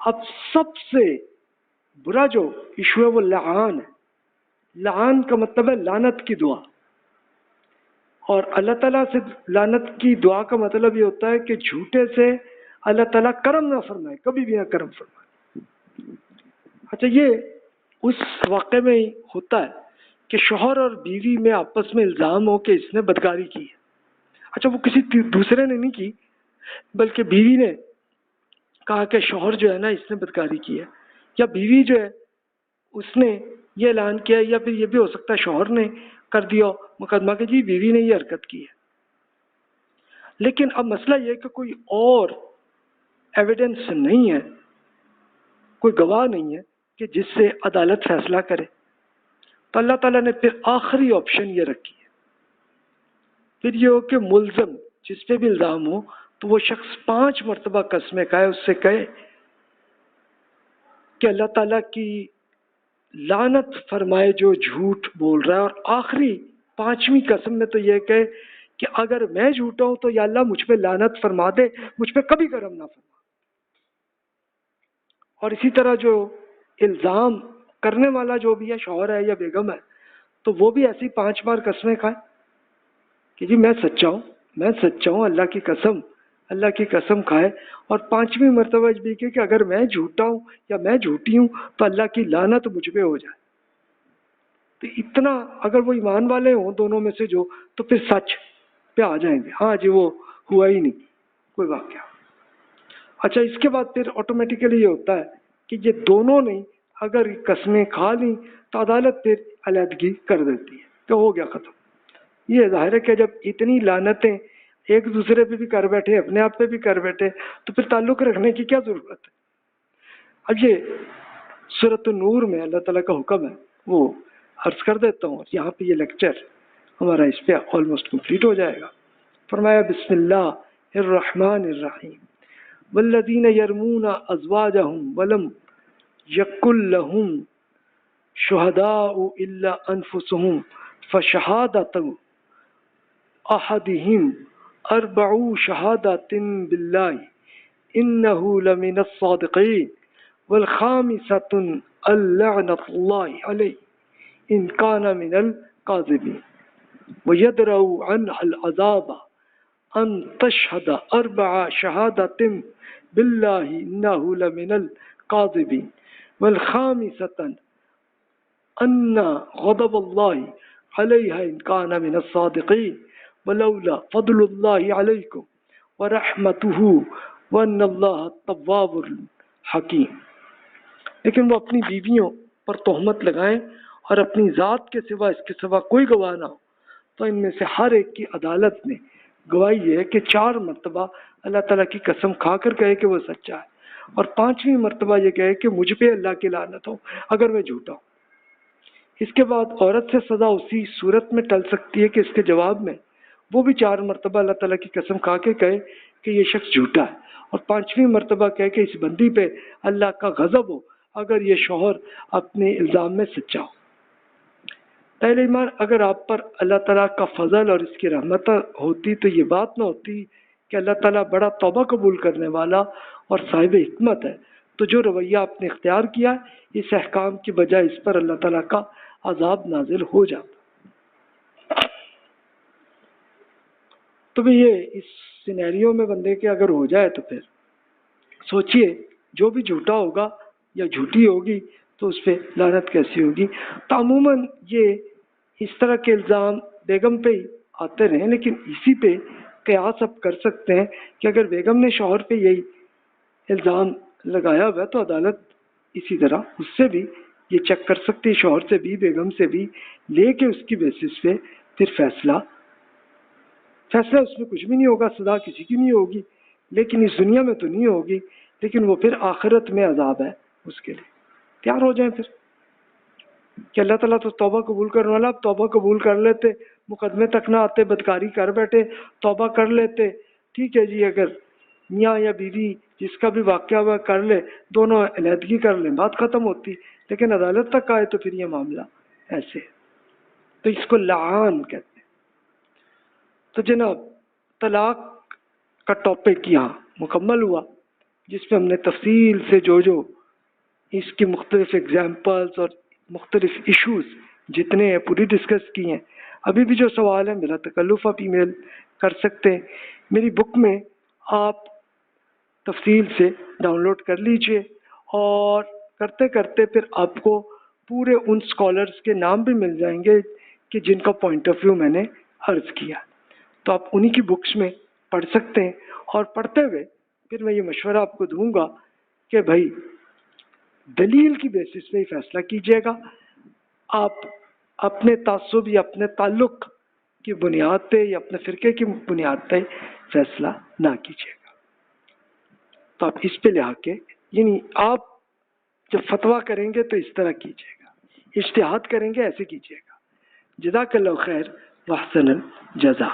اب سب سے برا جو ایشو ہے وہ لعان ہے. لعان کا مطلب ہے لعنت کی دعا. اور اللہ تعالیٰ سے لعنت کی دعا کا مطلب یہ ہوتا ہے کہ جھوٹے سے اللہ تعالیٰ کرم نہ فرمائے، کبھی بھی نہ کرم فرمائے. اچھا، یہ اس واقعے میں ہی ہوتا ہے کہ شوہر اور بیوی میں آپس میں الزام ہو کہ اس نے بدکاری کی ہے. اچھا، وہ کسی دوسرے نے نہیں کی، بلکہ بیوی نے کہا کہ شوہر جو ہے نا اس نے بدکاری کی ہے، یا بیوی جو ہے اس نے یہ اعلان کیا ہے، یا پھر یہ بھی ہو سکتا ہے شوہر نے کر دیا مقدمہ کہ جی بیوی نے یہ حرکت کی ہے. لیکن اب مسئلہ یہ ہے کہ کوئی اور ایویڈنس نہیں ہے، کوئی گواہ نہیں ہے کہ جس سے عدالت فیصلہ کرے. تو اللہ تعالیٰ نے پھر آخری آپشن یہ رکھی ہے. پھر یہ ہو کہ ملزم جس پہ بھی الزام ہو تو وہ شخص 5 مرتبہ قسمیں کھائے، اس سے کہے کہ اللہ تعالیٰ کی لعنت فرمائے جو جھوٹ بول رہا ہے. اور آخری 5ویں قسم میں تو یہ کہے کہ اگر میں جھوٹا ہوں تو یا اللہ مجھ پہ لعنت فرما دے، مجھ پہ کبھی کرم نہ فرما. اور اسی طرح جو الزام کرنے والا جو بھی ہے شوہر ہے یا بیگم ہے، تو وہ بھی ایسی 5 بار قسمیں کھائے کہ جی میں سچا ہوں، میں سچا ہوں، اللہ کی قسم کھائے. اور 5ویں مرتبہ بھی کہ اگر میں جھوٹا ہوں یا میں جھوٹی ہوں تو اللہ کی لعنت مجھ پہ ہو جائے. تو اتنا اگر وہ ایمان والے ہوں دونوں میں سے جو، تو پھر سچ پہ آ جائیں گے، ہاں جی وہ ہوا ہی نہیں کوئی واقعہ. اچھا، اس کے بعد پھر آٹومیٹیکلی یہ ہوتا ہے کہ یہ دونوں نے اگر قسمیں کھا لیں تو عدالت پھر علیحدگی کر دیتی ہے کہ ہو گیا ختم. یہ ظاہر ہے کہ جب اتنی لعنتیں ایک دوسرے پہ بھی کر بیٹھے، اپنے آپ پہ بھی کر بیٹھے، تو پھر تعلق رکھنے کی کیا ضرورت ہے. اب یہ سورۃ النور میں اللہ تعالیٰ کا حکم ہے، وہ عرض کر دیتا ہوں. یہاں پہ یہ لیکچر ہمارا اس پہ آلموسٹ کمپلیٹ ہو جائے گا. فرمایا بسم اللہ الرحمن الرحیم والذین یرمون ازواجہم ولم یکن لہم شہداء الا انفسہم فشہادۃ احدہم 4 شہادات باللہ انہ لمن الصادقین والخامسۃ اللعنۃ اللہ علیہ ان کان من الکاذبین ویدرؤ عنہ العذاب ان تشہد 4 شہادات باللہ انہ لمن الکاذبین والخامسۃ ان غضب اللہ علیہ ان کان من الصادقین ولولا فضل اللہ علیکم ورحمتہ وان اللہ تواب الحکیم. لیکن وہ اپنی بیویوں پر تہمت لگائیں اور اپنی ذات کے سوا اس کے سوا کوئی گواہ نہ ہو، تو ان میں سے ہر ایک کی عدالت میں گواہی یہ ہے کہ 4 مرتبہ اللہ تعالیٰ کی قسم کھا کر کہے کہ وہ سچا ہے، اور 5ویں مرتبہ یہ کہے کہ مجھ پہ اللہ کی لعنت ہو اگر میں جھوٹا ہوں. اس کے بعد عورت سے سزا اسی صورت میں ٹل سکتی ہے کہ اس کے جواب میں وہ بھی 4 مرتبہ اللہ تعالیٰ کی قسم کھا کے کہے کہ یہ شخص جھوٹا ہے، اور 5ویں مرتبہ کہے کہ اس بندی پہ اللہ کا غضب ہو اگر یہ شوہر اپنے الزام میں سچا ہو. پہلے ایمان، اگر آپ پر اللہ تعالیٰ کا فضل اور اس کی رحمت ہوتی تو یہ بات نہ ہوتی کہ اللہ تعالیٰ بڑا توبہ قبول کرنے والا اور صاحب حکمت ہے، تو جو رویہ آپ نے اختیار کیا ہے اس احکام کی بجائے اس پر اللہ تعالیٰ کا عذاب نازل ہو جاتا. تو بھی یہ اس سینیریو میں بندے کے اگر ہو جائے تو پھر سوچئے جو بھی جھوٹا ہوگا یا جھوٹی ہوگی تو اس پہ لعنت کیسی ہوگی. تو عموماً یہ اس طرح کے الزام بیگم پہ ہی آتے رہے، لیکن اسی پہ قیاس اب کر سکتے ہیں کہ اگر بیگم نے شوہر پہ یہی الزام لگایا ہوا تو عدالت اسی طرح اس سے بھی یہ چیک کر سکتی ہے، شوہر سے بھی بیگم سے بھی، لے کے اس کی بیسس پہ پھر فیصلہ اس میں کچھ بھی نہیں ہوگا، سزا کسی کی نہیں ہوگی، لیکن اس دنیا میں تو نہیں ہوگی، لیکن وہ پھر آخرت میں عذاب ہے اس کے لیے. تیار ہو جائیں پھر کہ اللہ تعالیٰ تو توبہ قبول کرنے والا. اب توبہ قبول کر لیتے، مقدمے تک نہ آتے، بدکاری کر بیٹھے، توبہ کر لیتے، ٹھیک ہے جی، اگر میاں یا بیوی جس کا بھی واقعہ ہوا کر لے، دونوں علیحدگی کر لیں، بات ختم ہوتی. لیکن عدالت تک آئے تو پھر یہ معاملہ ایسے، تو اس کو لعان کہتے ہیں. تو جناب طلاق کا ٹاپک یہاں مکمل ہوا. جس میں ہم نے تفصیل سے جو اس کی مختلف ایگزامپلس اور مختلف ایشوز جتنے ہیں پوری ڈسکس کی ہیں. ابھی بھی جو سوال ہے میرا تکلف آپ ای میل کر سکتے ہیں. میری بک میں آپ تفصیل سے ڈاؤن لوڈ کر لیجئے، اور کرتے کرتے پھر آپ کو پورے ان اسکالرس کے نام بھی مل جائیں گے کہ جن کا پوائنٹ آف ویو میں نے عرض کیا. تو آپ انہی کی بکس میں پڑھ سکتے ہیں، اور پڑھتے ہوئے پھر میں یہ مشورہ آپ کو دوں گا کہ بھائی دلیل کی بیسس پہ ہی فیصلہ کیجیے گا. آپ اپنے تعصب یا اپنے تعلق کی بنیاد پہ یا اپنے فرقے کی بنیاد پہ فیصلہ نہ کیجیے گا. تو آپ اس پہ لے آ کے، یعنی آپ جب فتویٰ کریں گے تو اس طرح کیجیے گا، اجتہاد کریں گے ایسے کیجیے گا. جزاک اللہ خیر واحسن الجزا.